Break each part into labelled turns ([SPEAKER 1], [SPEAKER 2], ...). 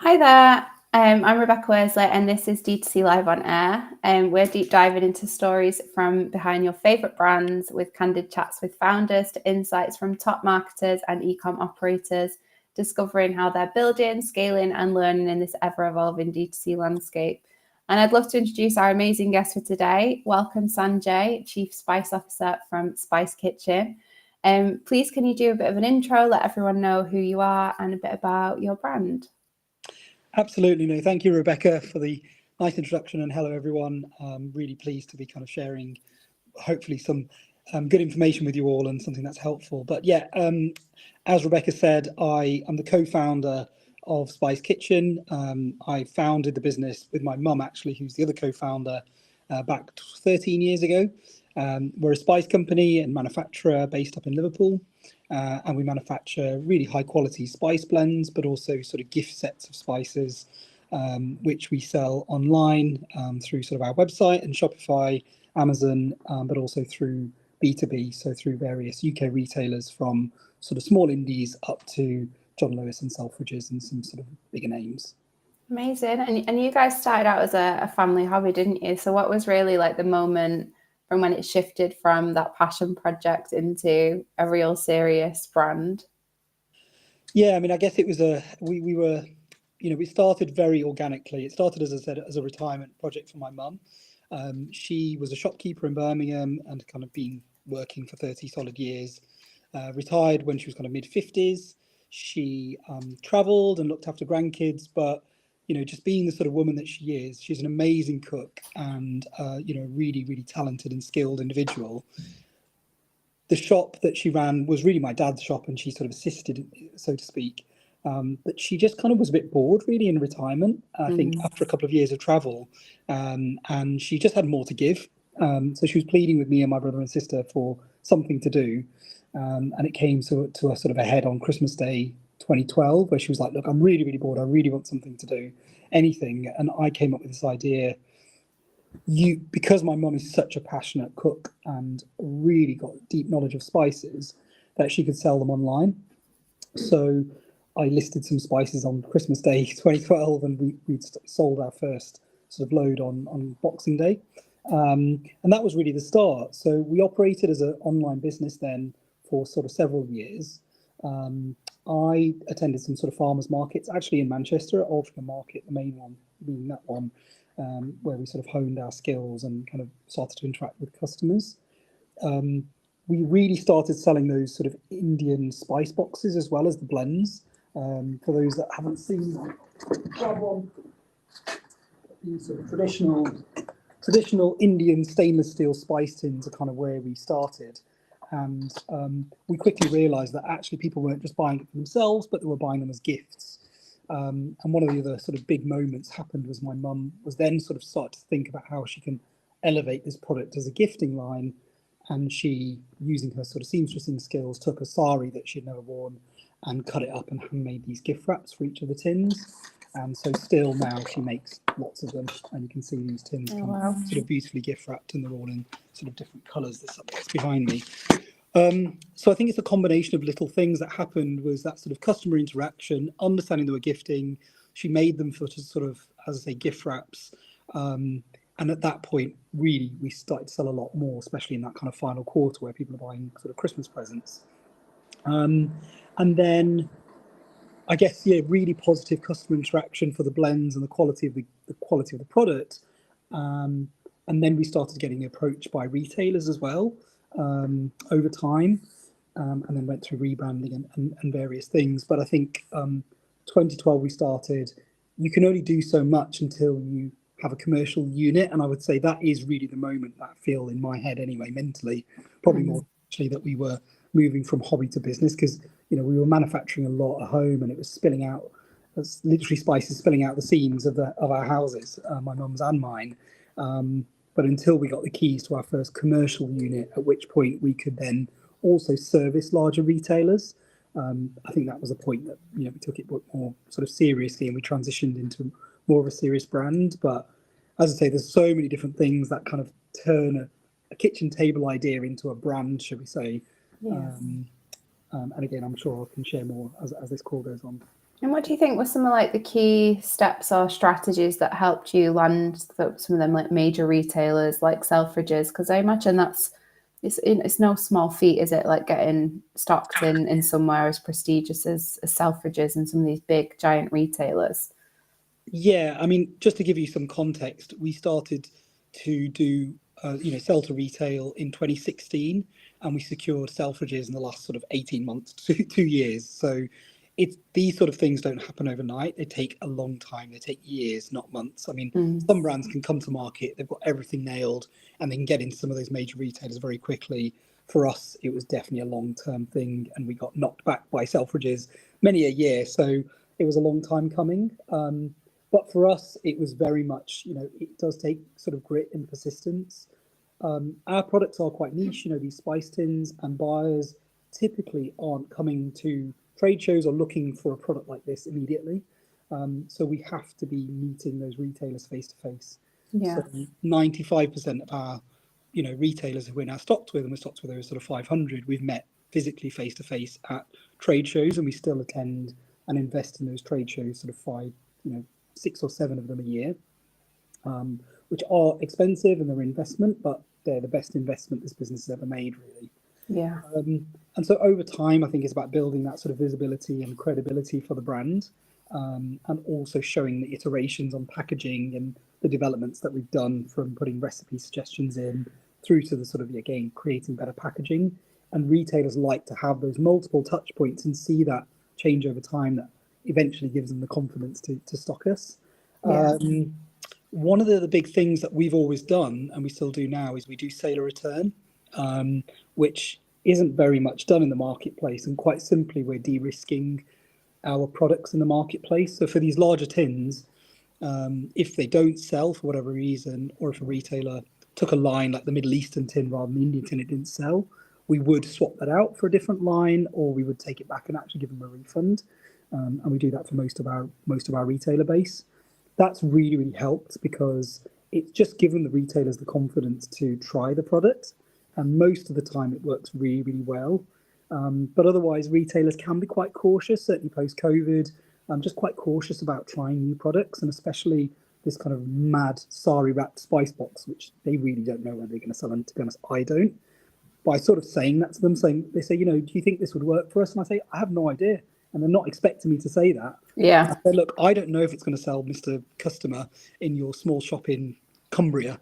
[SPEAKER 1] Hi there, I'm Rebecca Worsley and this is D2C Live on Air. We're deep diving into stories from behind your favourite brands with candid chats with founders to insights from top marketers and e-com operators, discovering how they're building, scaling and learning in this ever-evolving D2C landscape. And I'd love to introduce our amazing guest for today. Welcome Sanjay, Chief Spice Officer from Spice Kitchen. Please can you do a bit of an intro, let everyone know who you are and a bit about your brand?
[SPEAKER 2] Absolutely. No, thank you, Rebecca, for the nice introduction, and hello, everyone. Really pleased to be kind of sharing, hopefully, some good information with you all and something that's helpful. But yeah, as Rebecca said, I am the co-founder of Spice Kitchen. I founded the business with my mum, actually, who's the other co-founder, back 13 years ago. We're a spice company and manufacturer based up in Liverpool. And we manufacture really high quality spice blends, but also sort of gift sets of spices, which we sell online through sort of our website and Shopify, Amazon, but also through B2B, so through various UK retailers from sort of small indies up to John Lewis and Selfridges and some sort of bigger names.
[SPEAKER 1] Amazing. And you guys started out as a family hobby, didn't you? So what was really like the moment from when it shifted from that passion project into a real serious brand?
[SPEAKER 2] Yeah, I mean, I guess it was we were, we started very organically. It started, as I said, as a retirement project for my mum. She was a shopkeeper in Birmingham and kind of been working for 30 solid years. Retired when she was kind of mid-50s. She travelled and looked after grandkids, but just being the sort of woman that she is, she's an amazing cook and really, really talented and skilled individual. The shop that she ran was really my dad's shop, and she sort of assisted, so to speak. But she just kind of was a bit bored, really, in retirement. I think after a couple of years of travel, and she just had more to give. So she was pleading with me and my brother and sister for something to do, and it came to a sort of a head on Christmas Day 2012, where she was like, "Look, I'm really, really bored. I really want something to do, anything." And I came up with this idea. Because my mum is such a passionate cook and really got deep knowledge of spices, that she could sell them online. So I listed some spices on Christmas Day 2012, and we'd sold our first sort of load on Boxing Day. And that was really the start. So we operated as an online business then for sort of several years. I attended some sort of farmers markets, actually in Manchester, at Altrincham Market, the main one being that one, where we sort of honed our skills and kind of started to interact with customers. We really started selling those sort of Indian spice boxes as well as the blends. For those that haven't seen one, grab one. These sort of traditional Indian stainless steel spice tins are kind of where we started. And we quickly realised that actually people weren't just buying it for themselves, but they were buying them as gifts. And one of the other sort of big moments happened was my mum was then sort of started to think about how she can elevate this product as a gifting line. And she, using her sort of seamstressing skills, took a sari that she'd never worn and cut it up and made these gift wraps for each of the tins. And so still now she makes lots of them, and you can see these tins sort of beautifully gift wrapped, and they're all in sort of different colours. This that's behind me. So I think it's a combination of little things that happened. Was that sort of customer interaction, understanding they were gifting. She made them for sort of, as I say, gift wraps. And at that point, really, we started to sell a lot more, especially in that kind of final quarter where people are buying sort of Christmas presents. And then I guess, yeah, really positive customer interaction for the blends and the quality of the product. And then we started getting approached by retailers as well over time, and then went through rebranding and various things. But I think 2012 we started. You can only do so much until you have a commercial unit, and I would say that is really the moment that I feel in my head anyway, mentally, probably more actually, that we were moving from hobby to business, because we were manufacturing a lot at home, and it was spilling out, literally spices spilling out the seams of our houses, my mum's and mine. But until we got the keys to our first commercial unit, at which point we could then also service larger retailers, I think that was a point that we took it more sort of seriously, and we transitioned into more of a serious brand. But as I say, there's so many different things that kind of turn a kitchen table idea into a brand, should we say? Yes. And again, I'm sure I can share more as this call goes on.
[SPEAKER 1] And what do you think were some of like the key steps or strategies that helped you land some of them like major retailers like Selfridges? Because I imagine it's no small feat, is it? Like getting stocked in somewhere as prestigious as Selfridges and some of these big giant retailers.
[SPEAKER 2] Yeah, I mean, just to give you some context, we started to do, sell to retail in 2016, and we secured Selfridges in the last sort of 18 months, 2 years. So it's these sort of things don't happen overnight. They take a long time. They take years, not months. I mean, some brands can come to market, they've got everything nailed, and they can get into some of those major retailers very quickly. For us, it was definitely a long-term thing, and we got knocked back by Selfridges many a year. So it was a long time coming. But for us, it was very much, it does take sort of grit and persistence. Our products are quite niche, these spice tins, and buyers typically aren't coming to trade shows or looking for a product like this immediately. So we have to be meeting those retailers face to face.
[SPEAKER 1] Yeah.
[SPEAKER 2] So 95% of our, retailers who we're now stocked with, and we're stocked with over sort of 500, we've met physically face to face at trade shows, and we still attend and invest in those trade shows, sort of five, 6 or 7 of them a year, which are expensive and they're investment, but they're the best investment this business has ever made, really.
[SPEAKER 1] Yeah.
[SPEAKER 2] And so over time, I think it's about building that sort of visibility and credibility for the brand, and also showing the iterations on packaging and the developments that we've done, from putting recipe suggestions in through to the sort of, again, creating better packaging. And retailers like to have those multiple touch points and see that change over time that eventually gives them the confidence to stock us.
[SPEAKER 1] Yeah.
[SPEAKER 2] One of the big things that we've always done, and we still do now, is we do sailor return, which isn't very much done in the marketplace. And quite simply, we're de-risking our products in the marketplace. So for these larger tins, if they don't sell for whatever reason, or if a retailer took a line like the Middle Eastern tin rather than the Indian tin, it didn't sell, we would swap that out for a different line, or we would take it back and actually give them a refund. And we do that for most of our retailer base. That's really, really helped, because it's just given the retailers the confidence to try the product, and most of the time it works really, really well. But otherwise, retailers can be quite cautious, certainly post-COVID. Just quite cautious about trying new products, and especially this kind of mad sari wrapped spice box, which they really don't know whether they're going to sell. And to be honest, I don't. By sort of saying that to them, they say, do you think this would work for us? And I say, I have no idea. And they're not expecting me to say that.
[SPEAKER 1] Yeah.
[SPEAKER 2] I say, look, I don't know if it's going to sell, Mr. Customer, in your small shop in Cumbria,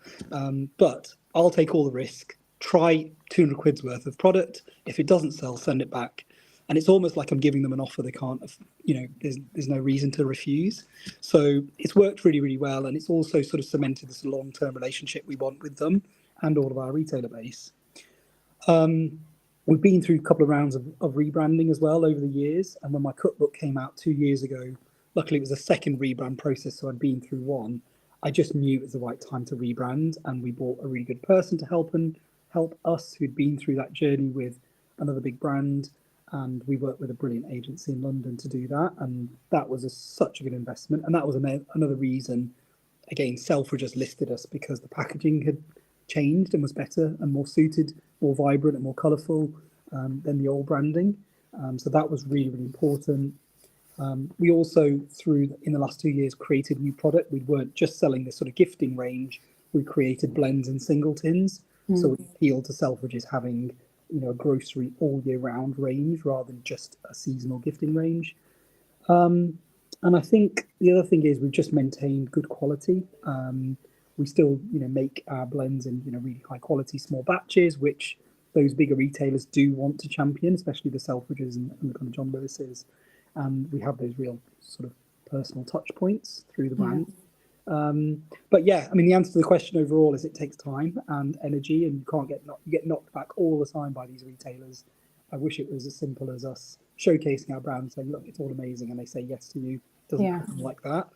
[SPEAKER 2] but I'll take all the risk. Try 200 quid's worth of product. If it doesn't sell, send it back. And it's almost like I'm giving them an offer they can't, there's no reason to refuse. So it's worked really, really well. And it's also sort of cemented this long-term relationship we want with them and all of our retailer base. We've been through a couple of rounds of rebranding as well over the years. And when my cookbook came out 2 years ago, luckily it was a second rebrand process, so I'd been through one. I just knew it was the right time to rebrand, and we brought a really good person to help us who'd been through that journey with another big brand. And we worked with a brilliant agency in London to do that. And that was such a good investment. And that was another reason, again, Selfridges listed us, because the packaging had changed and was better and more suited, more vibrant and more colourful than the old branding. So that was really, really important. We also, in the last 2 years, created new product. We weren't just selling this sort of gifting range. We created blends and single tins. So we appealed to Selfridges having, a grocery all year round range rather than just a seasonal gifting range. And I think the other thing is we've just maintained good quality. We still, make our blends in, really high quality small batches, which those bigger retailers do want to champion, especially the Selfridges and the kind of John Lewis's. And we have those real sort of personal touch points through the brand. But yeah, I mean, the answer to the question overall is it takes time and energy, and you get knocked back all the time by these retailers. I wish it was as simple as us showcasing our brand, saying, look, it's all amazing, and they say yes to you. It doesn't happen like that.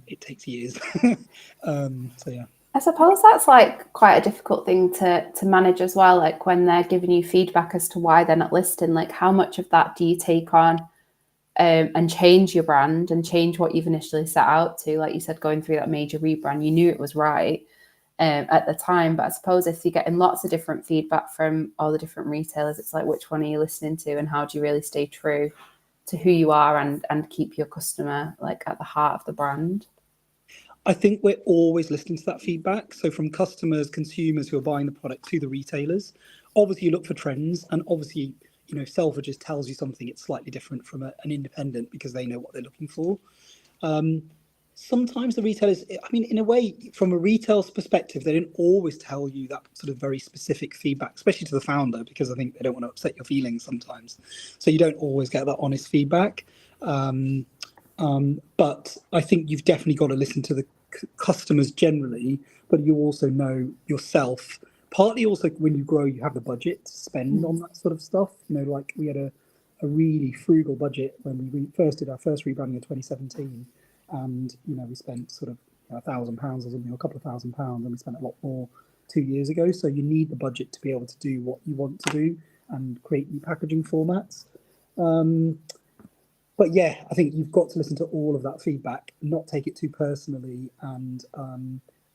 [SPEAKER 2] It takes years. So yeah.
[SPEAKER 1] I suppose that's like quite a difficult thing to manage as well. Like when they're giving you feedback as to why they're not listing, like how much of that do you take on and change your brand and change what you've initially set out to? Like you said, going through that major rebrand, you knew it was right at the time. But I suppose if you're getting lots of different feedback from all the different retailers, it's like, which one are you listening to and how do you really stay true to who you are and keep your customer like at the heart of the brand?
[SPEAKER 2] I think we're always listening to that feedback. So from customers, consumers who are buying the product to the retailers, obviously you look for trends, and obviously, Selfridges tells you something, it's slightly different from an independent because they know what they're looking for. Sometimes the retailers, I mean, in a way, from a retail's perspective, they don't always tell you that sort of very specific feedback, especially to the founder, because I think they don't want to upset your feelings sometimes. So you don't always get that honest feedback. But I think you've definitely got to listen to the customers generally, but you also know yourself. Partly also when you grow, you have the budget to spend on that sort of stuff. Like we had a really frugal budget when we first did our first rebranding in 2017, and we spent sort of £1,000 or something, or a couple of £1,000, and we spent a lot more 2 years ago. So you need the budget to be able to do what you want to do and create new packaging formats. But yeah, I think you've got to listen to all of that feedback, not take it too personally, and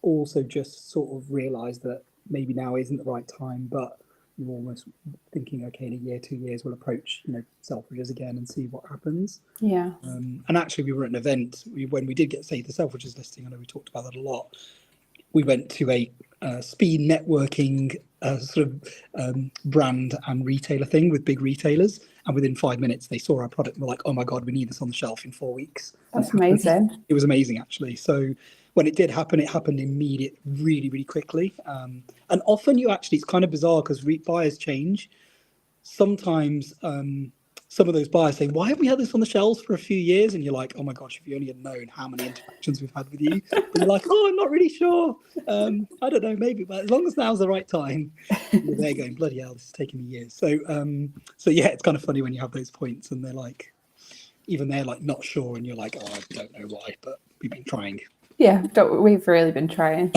[SPEAKER 2] also just sort of realise that maybe now isn't the right time, but you're almost thinking, okay, in a year, 2 years, we'll approach, Selfridges again and see what happens.
[SPEAKER 1] Yeah.
[SPEAKER 2] And actually, we were at an event when we did get, say, the Selfridges listing. I know we talked about that a lot. We went to a speed networking sort of brand and retailer thing with big retailers, and within 5 minutes they saw our product and were like, oh my god, we need this on the shelf in 4 weeks.
[SPEAKER 1] That's amazing.
[SPEAKER 2] It was amazing, actually. So when it did happen, it happened immediately, really, really quickly. And often it's kind of bizarre because buyers change. Sometimes some of those buyers say, why have we had this on the shelves for a few years? And you're like, oh my gosh, if you only had known how many interactions we've had with you. But you're like, oh, I'm not really sure. I don't know, maybe, but as long as now's the right time. You're there going, bloody hell, this is taking me years. So yeah, it's kind of funny when you have those points and they're like, even they're like not sure, and you're like, oh, I don't know why, but we've been trying.
[SPEAKER 1] Yeah, we've really been trying.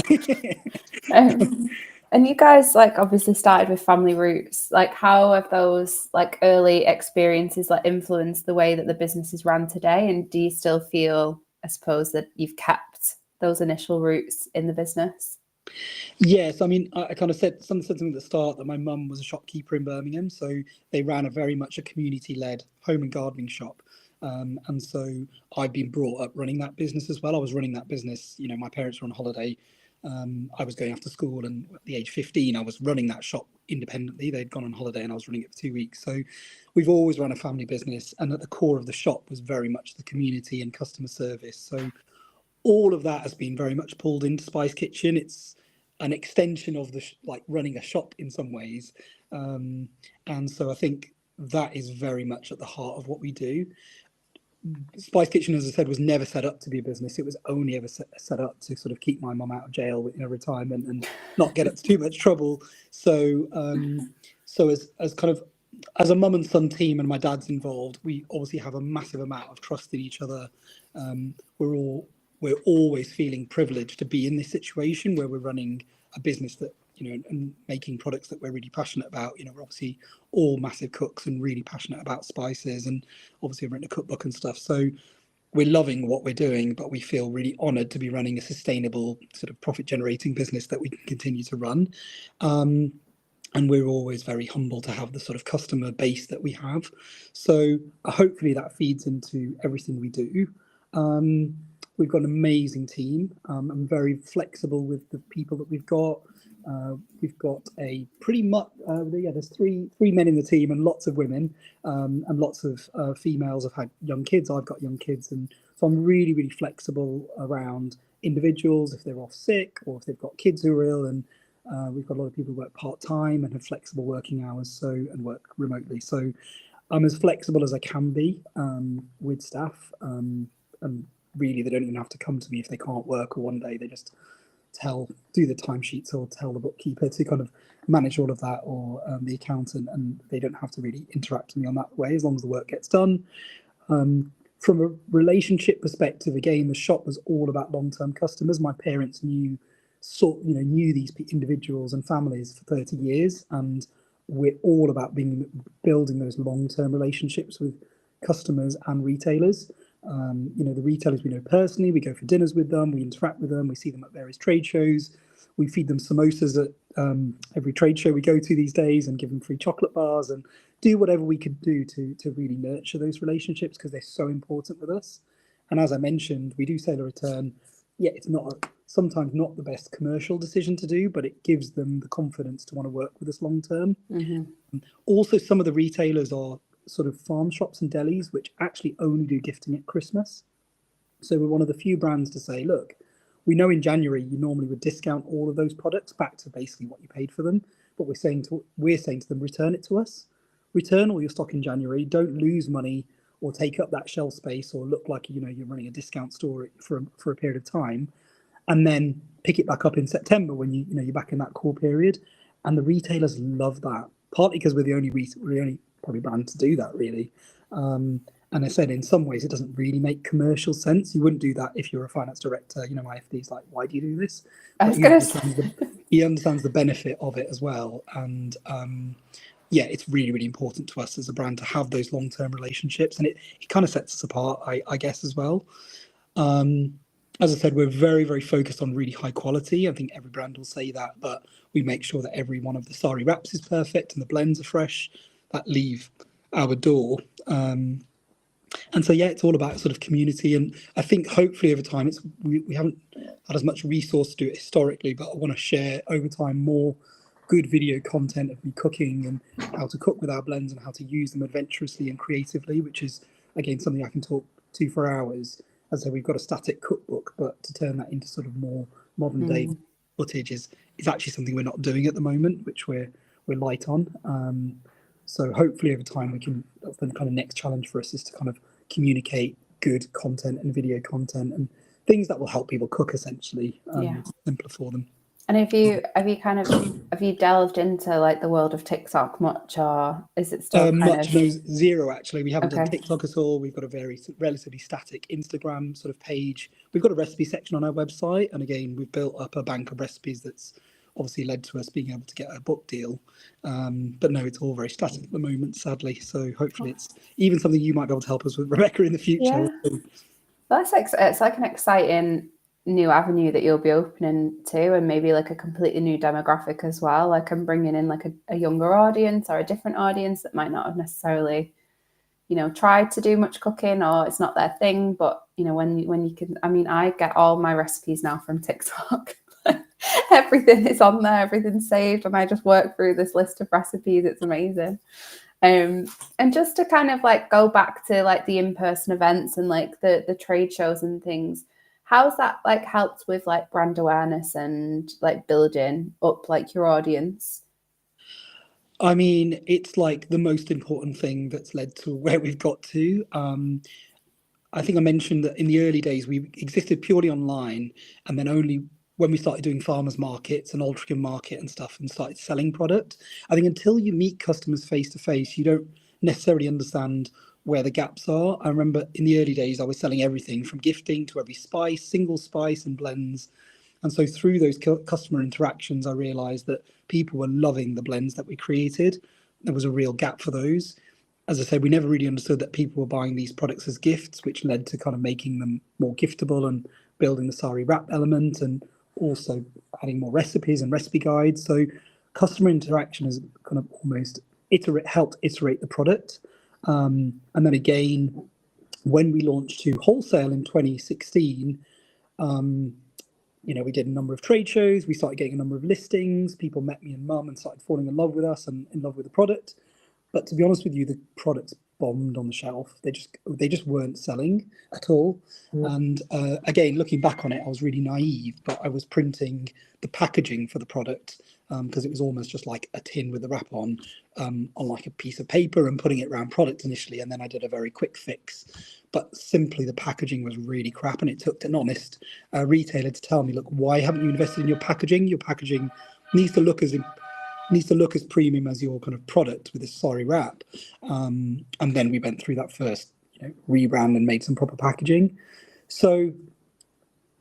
[SPEAKER 1] And you guys obviously started with family roots. How have those early experiences influenced the way that the business is run today? And do you still feel, I suppose, that you've kept those initial roots in the business?
[SPEAKER 2] Yes, I mean, I kind of said something at the start that my mum was a shopkeeper in Birmingham, so they ran a very much a community-led home and gardening shop. And so I've been brought up running that business as well. I was running that business, my parents were on holiday. I was going after school, and at the age of 15, I was running that shop independently. They'd gone on holiday and I was running it for 2 weeks. So we've always run a family business, and at the core of the shop was very much the community and customer service. So all of that has been very much pulled into Spice Kitchen. It's an extension of the running a shop in some ways. And so I think that is very much at the heart of what we do. Spice Kitchen, as I said, was never set up to be a business. It was only ever set up to sort of keep my mum out of jail in her retirement and not get into too much trouble. So, so as kind of as a mum and son team, and my dad's involved, we obviously have a massive amount of trust in each other. We're always feeling privileged to be in this situation where we're running a business that and making products that we're really passionate about. We're obviously all massive cooks and really passionate about spices, and obviously I've written a cookbook and stuff. So we're loving what we're doing, but we feel really honoured to be running a sustainable sort of profit-generating business that we can continue to run. And we're always very humble to have the sort of customer base that we have. So hopefully that feeds into everything we do. We've got an amazing team. I'm very flexible with the people that we've got. We've got a pretty much, there's three men in the team and lots of women, and lots of females have had young kids. I've got young kids. And so I'm really, really flexible around individuals if they're off sick or if they've got kids who are ill. And we've got a lot of people who work part-time and have flexible working hours, and work remotely. So I'm as flexible as I can be with staff. And really, they don't even have to come to me if they can't work, or one day they just do the timesheets or tell the bookkeeper to kind of manage all of that, or the accountant, and they don't have to really interact with me on that way as long as the work gets done. From a relationship perspective, again, the shop was all about long-term customers. My parents knew these individuals and families for 30 years, and we're all about building those long-term relationships with customers and retailers. The retailers we know personally, we go for dinners with them, we interact with them, we see them at various trade shows. We feed them samosas at every trade show we go to these days, and give them free chocolate bars, and do whatever we could do to really nurture those relationships, because they're so important with us. And as I mentioned, we do sale a return. Yeah, it's sometimes not the best commercial decision to do, but it gives them the confidence to want to work with us long term. Also, some of the retailers are sort of farm shops and delis which actually only do gifting at Christmas. So we're one of the few brands to say, look, we know in January you normally would discount all of those products back to basically what you paid for them, but we're saying to them, return it to us. Return all your stock in January. Don't lose money or take up that shelf space or look like you're running a discount store for a period of time, and then pick it back up in September when you're back in that core period. And the retailers love that, partly because we're the only probably brand to do that, really. And I said, in some ways, it doesn't really make commercial sense. You wouldn't do that if you're a finance director. My FD's like, why do you do this? But he understands the benefit of it as well. And yeah, it's really, really important to us as a brand to have those long-term relationships. And it kind of sets us apart, I guess, as well. As I said, we're very, very focused on really high quality. I think every brand will say that, but we make sure that every one of the sari wraps is perfect and the blends are fresh that leave our door. And so, yeah, it's all about sort of community. And I think hopefully over time, we haven't had as much resource to do it historically, but I want to share over time more good video content of me cooking and how to cook with our blends and how to use them adventurously and creatively, which is, again, something I can talk to for hours. As I say, we've got a static cookbook, but to turn that into sort of more modern day footage is actually something we're not doing at the moment, which we're light on. So hopefully over time that's the kind of next challenge for us, is to kind of communicate good content and video content and things that will help people cook, essentially. Simpler for them.
[SPEAKER 1] And have you delved into like the world of TikTok much, or is it still
[SPEAKER 2] zero actually? We haven't done TikTok at all. We've got a relatively static Instagram sort of page. We've got a recipe section on our website, and again, we've built up a bank of recipes that's obviously led to us being able to get a book deal. But no, it's all very static at the moment, sadly. So hopefully it's even something you might be able to help us with, Rebecca, in the future.
[SPEAKER 1] Yeah. Well, it's like an exciting new avenue that you'll be opening to, and maybe like a completely new demographic as well. Like I'm bringing in like a younger audience or a different audience that might not have necessarily, tried to do much cooking, or it's not their thing. But when you can, I get all my recipes now from TikTok. Everything is on there, everything's saved, and I just work through this list of recipes. It's amazing. And just to kind of like go back to like the in-person events and like the trade shows and things, how's that like helped with like brand awareness and like building up like your audience?
[SPEAKER 2] I mean, it's like the most important thing that's led to where we've got to. I think I mentioned that in the early days we existed purely online, and then only when we started doing farmers markets and Altrincham market and stuff and started selling product. I think until you meet customers face to face, you don't necessarily understand where the gaps are. I remember in the early days I was selling everything from gifting to every spice, single spice and blends. And so through those customer interactions, I realized that people were loving the blends that we created. There was a real gap for those. As I said, we never really understood that people were buying these products as gifts, which led to kind of making them more giftable and building the sari wrap element, and also adding more recipes and recipe guides. So customer interaction has kind of almost helped iterate the product. And then again, when we launched to wholesale in 2016, we did a number of trade shows. We started getting a number of listings. People met me and mum and started falling in love with us and in love with the product. But to be honest with you, the products bombed on the shelf. They just weren't selling at all. And again, looking back on it, I was really naive, but I was printing the packaging for the product because it was almost just like a tin with the wrap on like a piece of paper, and putting it around product initially. And then I did a very quick fix. But simply the packaging was really crap, and it took an honest retailer to tell me, look, why haven't you invested in your packaging? Your packaging needs to look as premium as your kind of product with this sari wrap. And then we went through that first rebrand and made some proper packaging. So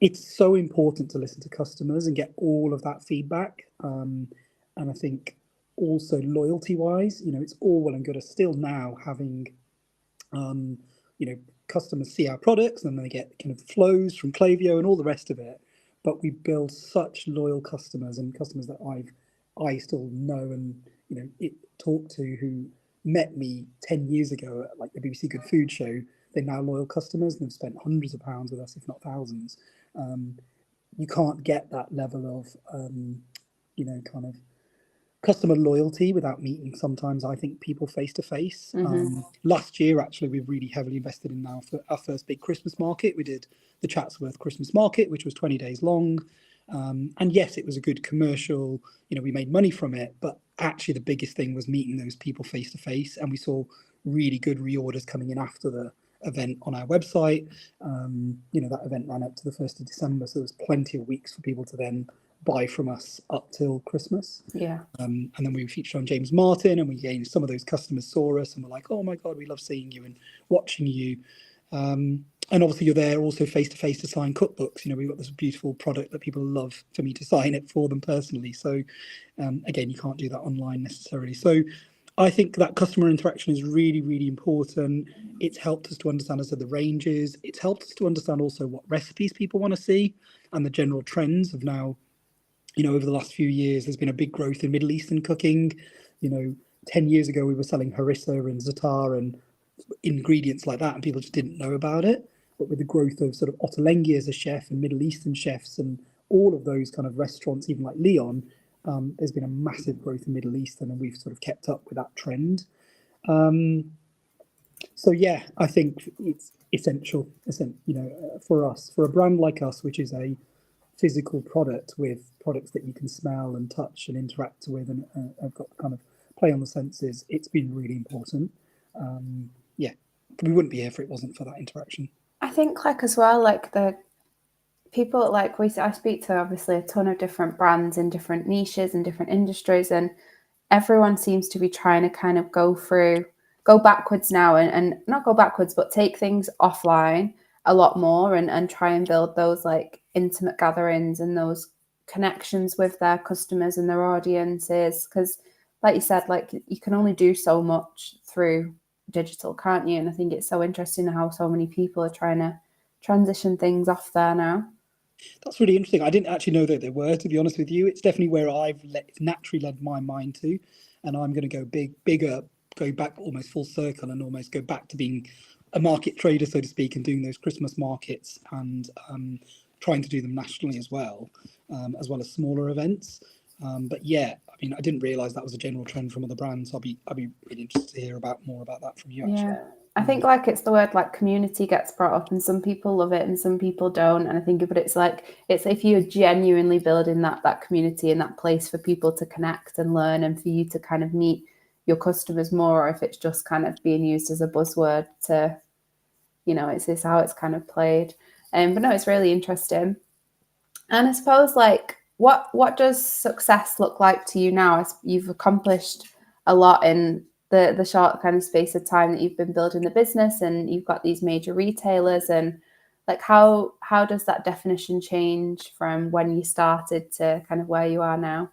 [SPEAKER 2] it's so important to listen to customers and get all of that feedback. And I think also loyalty wise, it's all well and good us still now having customers see our products and then they get kind of flows from Klaviyo and all the rest of it. but we build such loyal customers, and customers that I still know and talk to, who met me 10 years ago at like the BBC Good Food Show. They're now loyal customers and have spent hundreds of pounds with us, if not thousands. You can't get that level of kind of customer loyalty without meeting, sometimes, I think, people face to face. Last year, actually, we've really heavily invested in now for our first big Christmas market. We did the Chatsworth Christmas Market, which was 20 days long. And yes, it was a good commercial, we made money from it, but actually the biggest thing was meeting those people face to face. And we saw really good reorders coming in after the event on our website. That event ran up to the 1st of December, so there was plenty of weeks for people to then buy from us up till Christmas. And then we featured on James Martin, and we gained some of those customers saw us and were like, oh my God, we love seeing you and watching you. And obviously you're there also face to face to sign cookbooks. We've got this beautiful product that people love for me to sign it for them personally. So again, you can't do that online necessarily. So I think that customer interaction is really, really important. It's helped us to understand, as I said, the ranges. It's helped us to understand also what recipes people want to see and the general trends of now. Over the last few years, there's been a big growth in Middle Eastern cooking. 10 years ago, we were selling harissa and za'atar and ingredients like that, and people just didn't know about it. But with the growth of sort of Ottolenghi as a chef and Middle Eastern chefs and all of those kind of restaurants, even like Leon, there's been a massive growth in Middle Eastern, and we've sort of kept up with that trend. So yeah, I think it's essential, for us, for a brand like us, which is a physical product with products that you can smell and touch and interact with, and have got kind of play on the senses. It's been really important. We wouldn't be here if it wasn't for that interaction.
[SPEAKER 1] I think as well, the people I speak to obviously a ton of different brands in different niches and different industries, and everyone seems to be trying to kind of go backwards now, and not go backwards, but take things offline a lot more, and try and build those intimate gatherings and those connections with their customers and their audiences. Because like you said, you can only do so much through digital, can't you? And I think it's so interesting how so many people are trying to transition things off there now.
[SPEAKER 2] That's really interesting. I didn't actually know that there were, to be honest with you. It's definitely where I've naturally led my mind to, and I'm going to go bigger, go back almost full circle, and almost go back to being a market trader, so to speak, and doing those Christmas markets, and trying to do them nationally as well as smaller events. But yeah, I mean, I didn't realise that was a general trend from other brands. I'll be really interested to hear more about that from you, actually.
[SPEAKER 1] Yeah. I think it's the word community gets brought up, and some people love it and some people don't. And I think it's if you're genuinely building that community and that place for people to connect and learn, and for you to kind of meet your customers more, or if it's just kind of being used as a buzzword to, it's how it's kind of played. But no, it's really interesting. And I suppose what does success look like to you now, as you've accomplished a lot in the short kind of space of time that you've been building the business, and you've got these major retailers, and how does that definition change from when you started to kind of where you are now?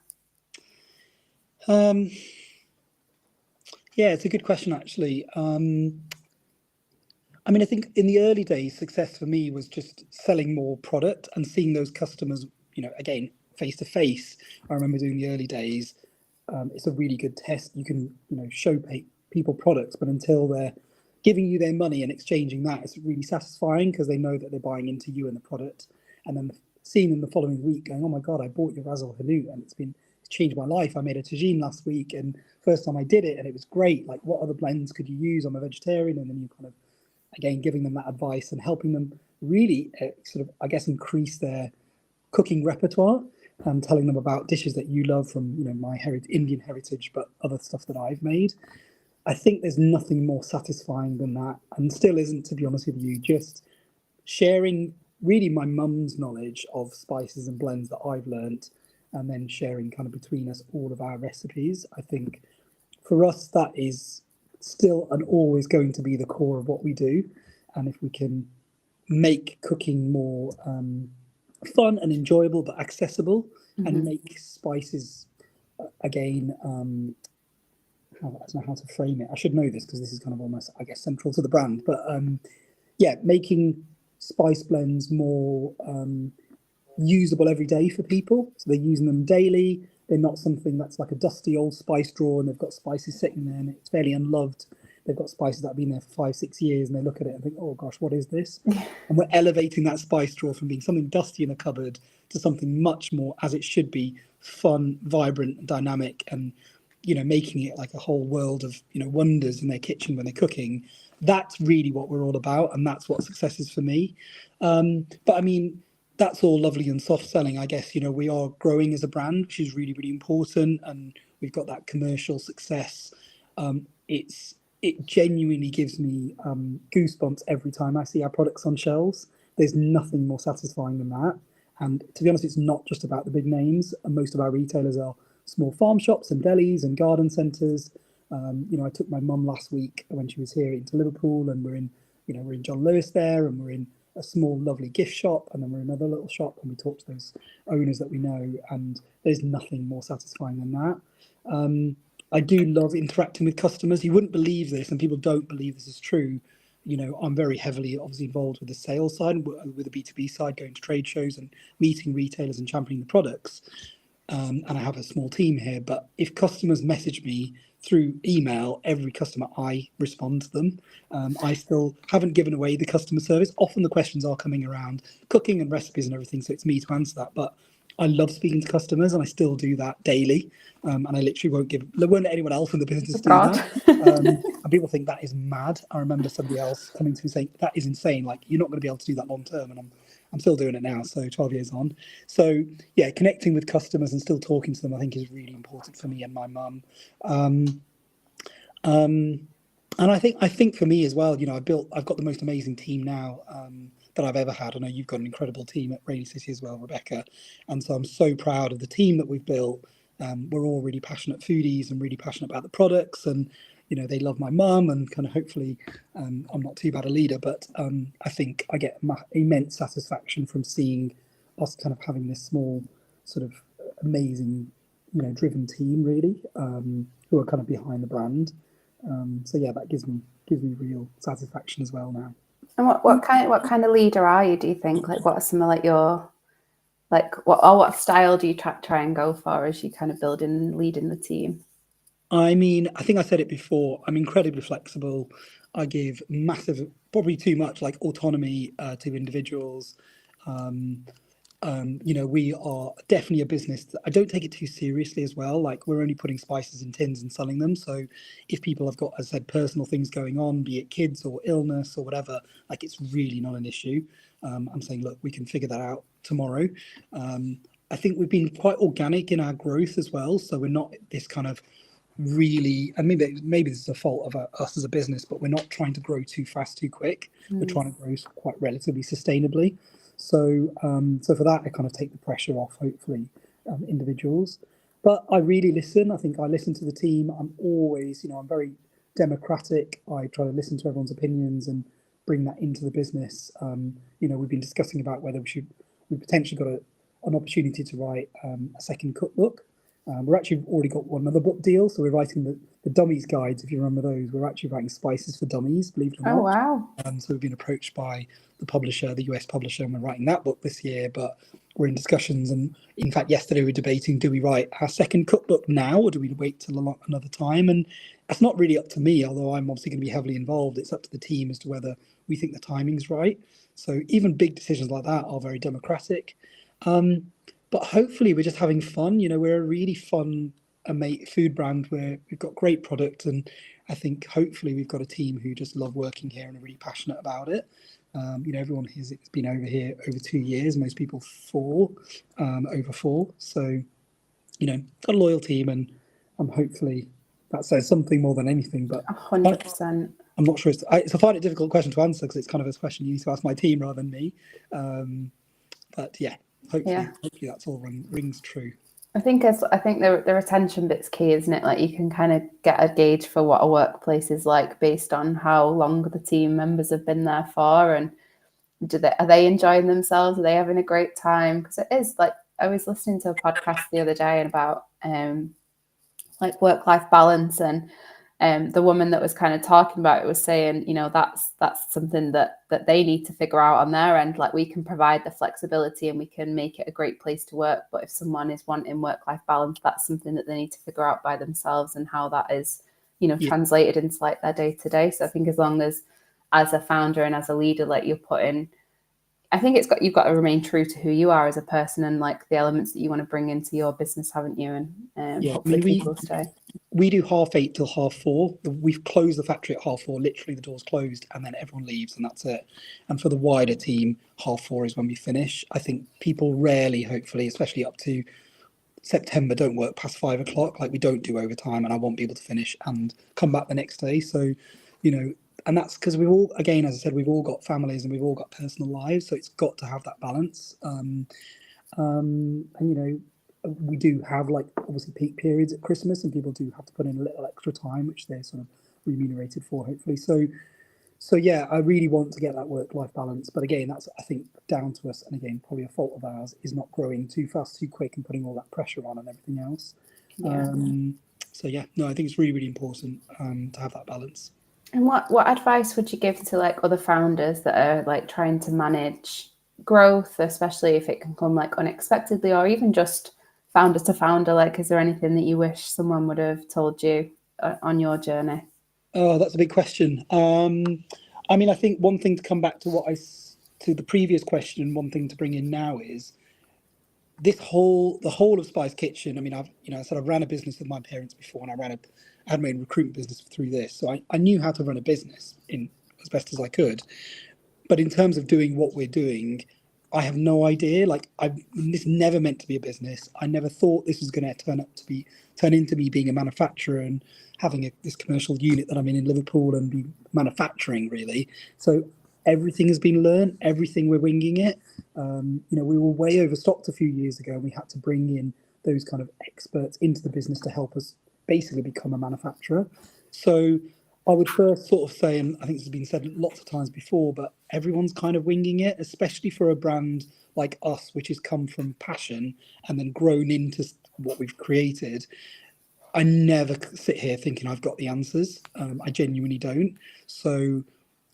[SPEAKER 2] Yeah, it's a good question, actually. I mean, I think in the early days, success for me was just selling more product and seeing those customers, again, face to face. I remember doing the early days. It's a really good test. You can, show people products, but until they're giving you their money and exchanging that, it's really satisfying, because they know that they're buying into you and the product. And then seeing them the following week going, oh my God, I bought your Razzle Hanout and it's changed my life. I made a tagine last week, and first time I did it and it was great. Like, what other blends could you use? I'm a vegetarian. And then you kind of, again, giving them that advice and helping them really sort of, I guess, increase their cooking repertoire, and telling them about dishes that you love from, my Indian heritage, but other stuff that I've made. I think there's nothing more satisfying than that, and still isn't, to be honest with you, just sharing really my mum's knowledge of spices and blends that I've learnt, and then sharing kind of between us all of our recipes. I think for us, that is still and always going to be the core of what we do. And if we can make cooking more fun and enjoyable but accessible, and make spices, again, I don't know how to frame it. I should know this because this is kind of almost, I guess, central to the brand. But making spice blends more usable every day for people. So they're using them daily. They're not something that's like a dusty old spice drawer and they've got spices sitting there and it's fairly unloved. They've got spices that have been there for 5, 6 years and they look at it and think, oh gosh, what is this? And we're elevating that spice drawer from being something dusty in a cupboard to something much more as it should be, fun, vibrant, dynamic, and making it like a whole world of wonders in their kitchen when they're cooking. That's really what we're all about, and that's what success is for me. But I mean, that's all lovely and soft selling. I guess we are growing as a brand, which is really, really important, and we've got that commercial success. It genuinely gives me goosebumps every time I see our products on shelves. There's nothing more satisfying than that. And to be honest, it's not just about the big names. And most of our retailers are small farm shops and delis and garden centres. I took my mum last week when she was here into Liverpool, and we're in John Lewis there, and we're in a small, lovely gift shop, and then we're in another little shop, and we talk to those owners that we know, and there's nothing more satisfying than that. I do love interacting with customers. You wouldn't believe this, and people don't believe this is true. I'm very heavily obviously involved with the sales side, with the B2B side, going to trade shows and meeting retailers and championing the products. And I have a small team here, but if customers message me through email, every customer, I respond to them. I still haven't given away the customer service. Often the questions are coming around cooking and recipes and everything, so it's me to answer that. But I love speaking to customers, and I still do that daily. And I literally won't let anyone else in the business do that. And people think that is mad. I remember somebody else coming to me saying, that is insane. Like, you're not going to be able to do that long term. And I'm still doing it now, so 12 years on. So yeah, connecting with customers and still talking to them, I think, is really important for me and my mum. And I think for me as well, I've got the most amazing team now that I've ever had. I know you've got an incredible team at Rainy City as well, Rebecca. And so I'm so proud of the team that we've built. We're all really passionate foodies and really passionate about the products, and they love my mum, and kind of hopefully I'm not too bad a leader, but I think I get immense satisfaction from seeing us kind of having this small sort of amazing driven team really, who are kind of behind the brand. So yeah, that gives me real satisfaction as well now.
[SPEAKER 1] And what kind of leader are you, do you think? Like, what are some of your what style do you try and go for as you kind of building and leading the team?
[SPEAKER 2] I mean, I think I said it before, I'm incredibly flexible. I give massive, probably too much, like autonomy to individuals. We are definitely a business that I don't take it too seriously as well. Like, we're only putting spices in tins and selling them. So if people have got, as I said, personal things going on, be it kids or illness or whatever, like, it's really not an issue. I'm saying, look, we can figure that out tomorrow. I think we've been quite organic in our growth as well. So we're not this kind of really, and maybe this is a fault of us as a business, but we're not trying to grow too fast, too quick. We're trying to grow quite relatively sustainably. So for that, I kind of take the pressure off, hopefully, individuals. But I really listen. I think I listen to the team. I'm always, I'm very democratic. I try to listen to everyone's opinions and bring that into the business. We've been discussing about whether we potentially got an opportunity to write a second cookbook. We're actually already got one other book deal, so we're writing the dummies guides, if you remember those. We're actually writing spices for dummies, believe it or not.
[SPEAKER 1] Oh wow!
[SPEAKER 2] So we've been approached by the publisher, the US publisher, and we're writing that book this year. But we're in discussions, and in fact, yesterday we were debating: do we write our second cookbook now, or do we wait till another time? And that's not really up to me, although I'm obviously going to be heavily involved. It's up to the team as to whether we think the timing's right. So even big decisions like that are very democratic. But hopefully we're just having fun. We're a really fun food brand where we've got great product, and I think hopefully we've got a team who just love working here and are really passionate about it. Everyone has been over here over 2 years, most people over 4. So, got a loyal team, and hopefully that says something more than anything. But
[SPEAKER 1] 100%.
[SPEAKER 2] I'm not sure. I find it a difficult question to answer because it's kind of a question you need to ask my team rather than me. But yeah. Hopefully that's all rings true.
[SPEAKER 1] I think the retention bit's key, isn't it? Like, you can kind of get a gauge for what a workplace is like based on how long the team members have been there for, and are they enjoying themselves? Are they having a great time? Because it is, like, I was listening to a podcast the other day about like work-life balance, and the woman that was kind of talking about it was saying, you know, that's something that they need to figure out on their end. Like, we can provide the flexibility and we can make it a great place to work, but if someone is wanting work-life balance, that's something that they need to figure out by themselves, and how that is, you know, translated into like their day-to-day. So I think as long as a founder and as a leader, like, you're putting, I think you've got to remain true to who you are as a person and like the elements that you want to bring into your business, haven't you? And hopefully people will stay.
[SPEAKER 2] We do 8:30 till 4:30. We've closed the factory at 4:30. Literally, the door's closed, and then everyone leaves, and that's it. And for the wider team, 4:30 is when we finish. I think people rarely, hopefully, especially up to September, don't work past 5 o'clock. Like, we don't do overtime, and I want people to finish and come back the next day. So, you know, and that's because we've all, again, as I said, we've all got families and we've all got personal lives, so it's got to have that balance. And you know, we do have, like, obviously peak periods at Christmas, and people do have to put in a little extra time, which they're sort of remunerated for, hopefully. So yeah, I really want to get that work-life balance, but again, that's, I think, down to us, and again, probably a fault of ours, is not growing too fast, too quick, and putting all that pressure on and everything else. So yeah, no, I think it's really, really important to have that balance.
[SPEAKER 1] And what advice would you give to like other founders that are like trying to manage growth, especially if it can come like unexpectedly, or even just founder to founder? Like, is there anything that you wish someone would have told you on your journey?
[SPEAKER 2] Oh, that's a big question. I mean, I think one thing to come back to to the previous question, one thing to bring in now is the whole of Spice Kitchen. I mean, I said I've ran a business with my parents before, and I had my own recruitment business through this, so I knew how to run a business in as best as I could. But in terms of doing what we're doing, I have no idea. Like, this never meant to be a business. I never thought this was going to turn into me being a manufacturer and having this commercial unit that I'm in Liverpool and be manufacturing, really. So everything has been learned. Everything, we're winging it. You know, we were way overstocked a few years ago, and we had to bring in those kind of experts into the business to help us basically become a manufacturer. So I would first sort of say, and I think this has been said lots of times before, but everyone's kind of winging it, especially for a brand like us, which has come from passion and then grown into what we've created. I never sit here thinking I've got the answers. I genuinely don't. So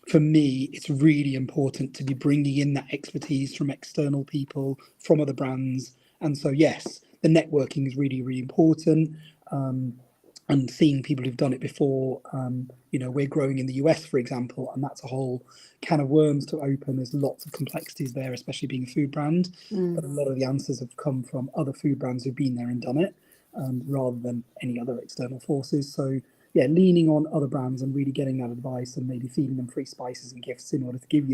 [SPEAKER 2] for me, it's really important to be bringing in that expertise from external people, from other brands. And so, yes, the networking is really, really important. And seeing people who've done it before. You know, we're growing in the US, for example, and that's a whole can of worms to open. There's lots of complexities there, especially being a food brand. But a lot of the answers have come from other food brands who've been there and done it, rather than any other external forces. So yeah, leaning on other brands and really getting that advice, and maybe feeding them free spices and gifts in order to get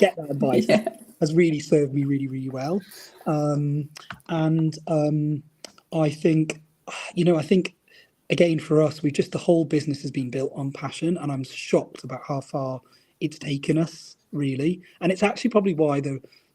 [SPEAKER 2] that advice has really served me really, really well. I think, I think, again, for us, the whole business has been built on passion, and I'm shocked about how far it's taken us, really. And it's actually probably why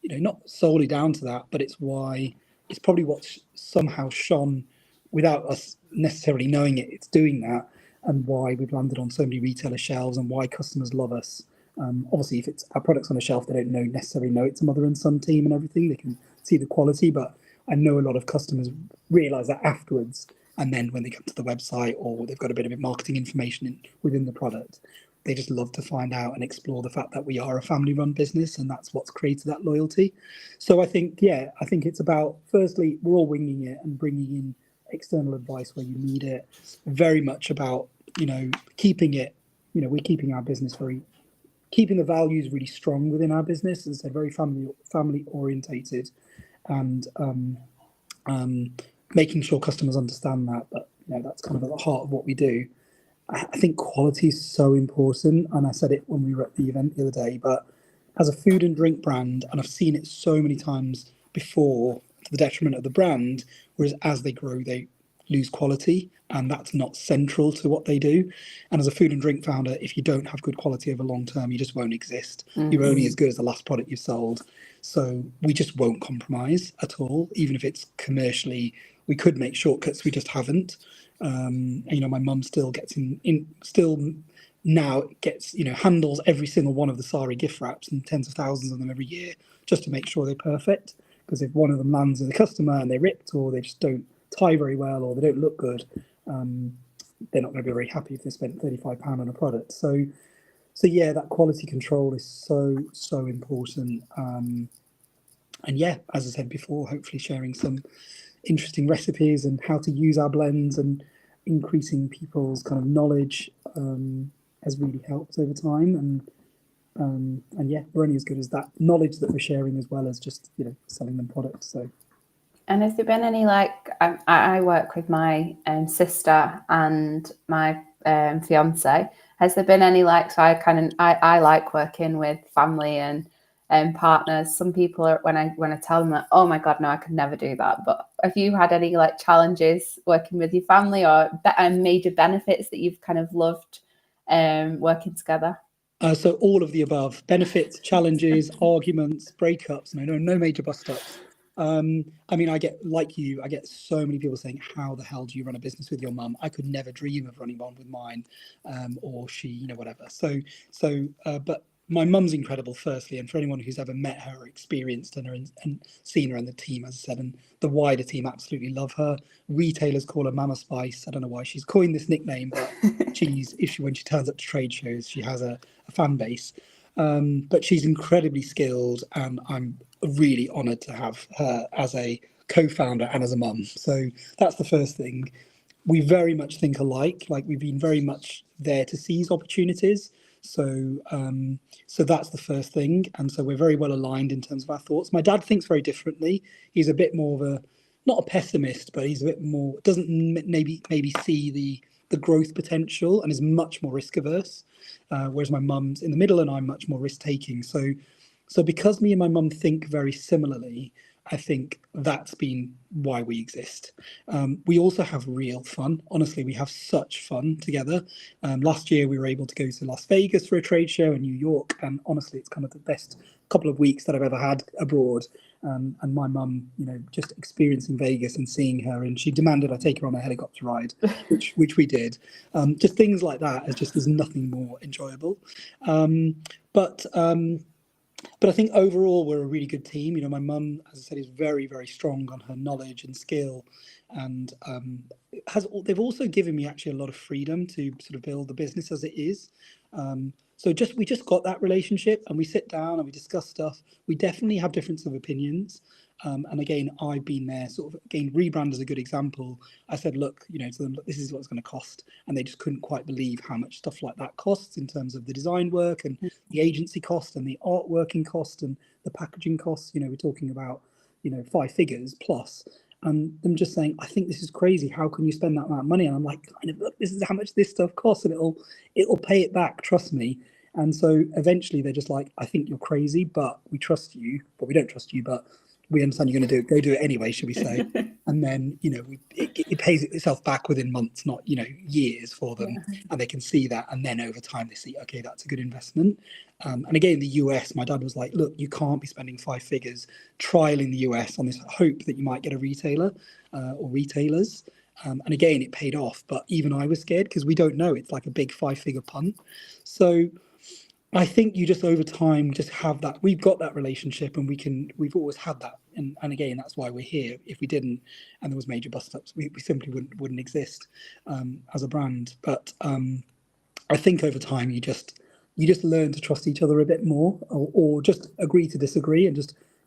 [SPEAKER 2] not solely down to that, but it's probably what's somehow shone without us necessarily knowing it. It's doing that, and why we've landed on so many retailer shelves, and why customers love us. Obviously, if it's our products on a shelf, they don't necessarily know it's a mother and son team and everything. They can see the quality, but I know a lot of customers realise that afterwards. And then when they come to the website, or they've got a bit of marketing information within the product, they just love to find out and explore the fact that we are a family-run business, and that's what's created that loyalty. So I think it's about, firstly, we're all winging it and bringing in external advice where you need it. Very much about, keeping it, we're keeping our business keeping the values really strong within our business, as I said, very family orientated, and making sure customers understand that. But that's kind of at the heart of what we do. I think quality is so important, and I said it when we were at the event the other day, but as a food and drink brand, and I've seen it so many times before, to the detriment of the brand, whereas as they grow, they lose quality, and that's not central to what they do. And as a food and drink founder, if you don't have good quality over long term, you just won't exist. You're only as good as the last product you sold. So we just won't compromise at all, even if it's commercially, we could make shortcuts, we just haven't. My mum still gets handles every single one of the Sari gift wraps, and tens of thousands of them every year, just to make sure they're perfect. Because if one of them lands with a customer and they're ripped, or they just don't tie very well, or they don't look good, they're not going to be very happy if they spent £35 on a product. So yeah, that quality control is so important. And yeah, as I said before, hopefully sharing some interesting recipes and how to use our blends and increasing people's kind of knowledge has really helped over time. And yeah, we're only as good as that knowledge that we're sharing, as well as just selling them products. So.
[SPEAKER 1] And has there been any, like, I work with my sister and my fiance. Has there been any, like, so I like working with family and partners. Some people are, when I tell them that, oh my God, no, I could never do that. But have you had any like challenges working with your family, or major benefits that you've kind of loved working together?
[SPEAKER 2] So all of the above: benefits, challenges, arguments, breakups. No major bust ups. I mean, I get so many people saying, "How the hell do you run a business with your mum? I could never dream of running one with mine, or she, whatever." But my mum's incredible, firstly, and for anyone who's ever met her, or experienced her, and seen her, and the team, as I said, and the wider team absolutely love her. Retailers call her Mama Spice. I don't know why she's coined this nickname, but when she turns up to trade shows, she has a fan base. But she's incredibly skilled, and I'm really honoured to have her as a co-founder and as a mum. So that's the first thing. We very much think alike. Like, we've been very much there to seize opportunities. So that's the first thing, and so we're very well aligned in terms of our thoughts. My dad thinks very differently. He's a bit more of a, not a pessimist, but he's a bit more, doesn't maybe see the growth potential, and is much more risk averse. Whereas my mum's in the middle, and I'm much more risk taking. So because me and my mum think very similarly, I think that's been why we exist. We also have real fun. Honestly, we have such fun together. Last year, we were able to go to Las Vegas for a trade show in New York, and honestly, it's kind of the best couple of weeks that I've ever had abroad. And my mum, just experiencing Vegas and seeing her, and she demanded I take her on a helicopter ride, which we did. Just things like that there's nothing more enjoyable. But I think overall we're a really good team. My mum, as I said, is very, very strong on her knowledge and skill, and they've also given me actually a lot of freedom to sort of build the business as it is. So we just got that relationship, and we sit down and we discuss stuff. We definitely have difference of opinions. And again, I've been there, sort of, again, Rebrand is a good example. I said, look, to them, this is what it's going to cost. And they just couldn't quite believe how much stuff like that costs in terms of the design work and the agency cost and the artworking cost and the packaging costs. We're talking about, 5 figures plus. And them just saying, I think this is crazy. How can you spend that amount of money? And I'm like, look, this is how much this stuff costs, and it'll pay it back. Trust me. And so eventually they're just like, I think you're crazy, but we trust you. But we don't trust you, but we understand you're going to do it. Go do it anyway, should we say? And then it pays itself back within months, not years for them. Yeah. And they can see that, and then over time they see, okay, that's a good investment. And again, in the US, my dad was like, look, you can't be spending 5 figures trialing the US on this hope that you might get a retailer or retailers. And again, it paid off, but even I was scared because we don't know. It's like a big 5-figure punt. So I think you just over time just have that. We've got that relationship, and we've always had that. And again, that's why we're here. If we didn't, and there was major bust ups, we simply wouldn't exist as a brand. But I think over time you just learn to trust each other a bit more, or just agree to disagree, and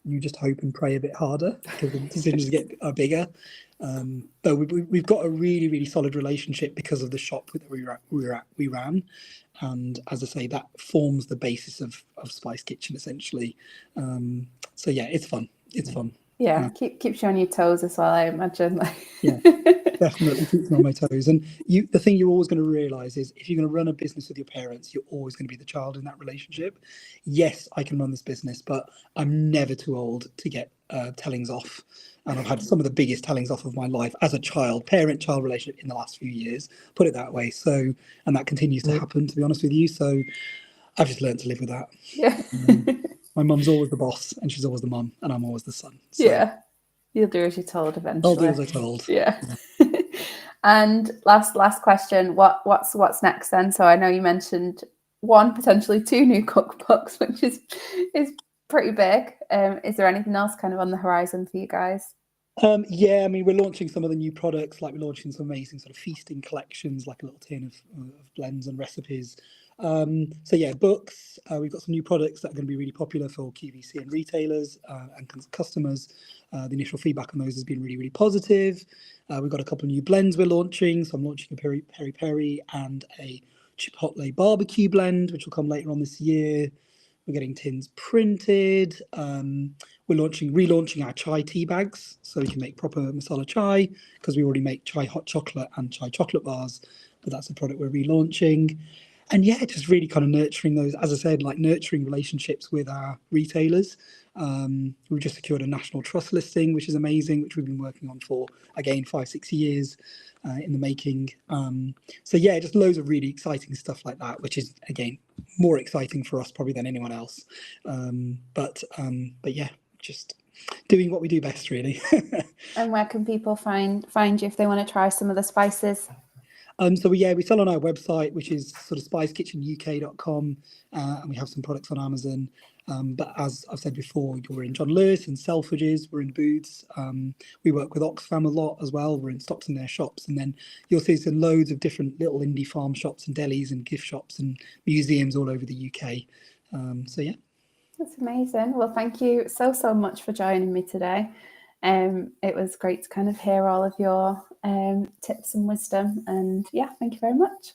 [SPEAKER 2] you just hope and pray a bit harder because the decisions are bigger. But we've got a really, really solid relationship because of the shop that we ran. And as I say, that forms the basis of Spice Kitchen, essentially. So yeah, it's fun.
[SPEAKER 1] Yeah, keeps you on your toes as well, I imagine.
[SPEAKER 2] Yeah, definitely keeps me on my toes. And the thing you're always going to realise is, if you're going to run a business with your parents, you're always going to be the child in that relationship. Yes, I can run this business, but I'm never too old to get tellings off. And I've had some of the biggest tellings off of my life as a parent-child relationship in the last few years, put it that way. So, and that continues to happen, to be honest with you. So I've just learned to live with that.
[SPEAKER 1] Yeah.
[SPEAKER 2] My mum's always the boss, and she's always the mum, and I'm always the son. So.
[SPEAKER 1] Yeah. You'll do as you're told eventually.
[SPEAKER 2] I'll do as I'm told.
[SPEAKER 1] Yeah. And last question, what's next then? So I know you mentioned 1, potentially 2 new cookbooks, which is pretty big. Is there anything else kind of on the horizon for you guys?
[SPEAKER 2] Yeah, I mean, we're launching some of the new products, like we're launching some amazing sort of feasting collections, like a little tin of blends and recipes. So yeah, books. We've got some new products that are going to be really popular for QVC and retailers and customers. The initial feedback on those has been really, really positive. We've got a couple of new blends we're launching. So I'm launching a peri peri and a chipotle barbecue blend, which will come later on this year. We're getting tins printed. We're relaunching our chai tea bags so we can make proper masala chai, because we already make chai hot chocolate and chai chocolate bars, but that's a product we're relaunching. And yeah, just really kind of nurturing those, as I said, like nurturing relationships with our retailers. We've just secured a national trust listing, which is amazing, which we've been working on for, again, 5-6 years in the making. So yeah, just loads of really exciting stuff like that, which is, again, more exciting for us probably than anyone else. But yeah, just doing what we do best, really.
[SPEAKER 1] And where can people find you if they want to try some of the spices?
[SPEAKER 2] So we sell on our website, which is sort of spicekitchenuk.com, and we have some products on Amazon. But as I've said before, we're in John Lewis and Selfridges, we're in Booths. We work with Oxfam a lot as well. We're in stocks in their shops, and then you'll see some loads of different little indie farm shops and delis and gift shops and museums all over the UK. So yeah.
[SPEAKER 1] That's amazing. Well, thank you so much for joining me today. It was great to kind of hear all of your tips and wisdom, and yeah, thank you very much.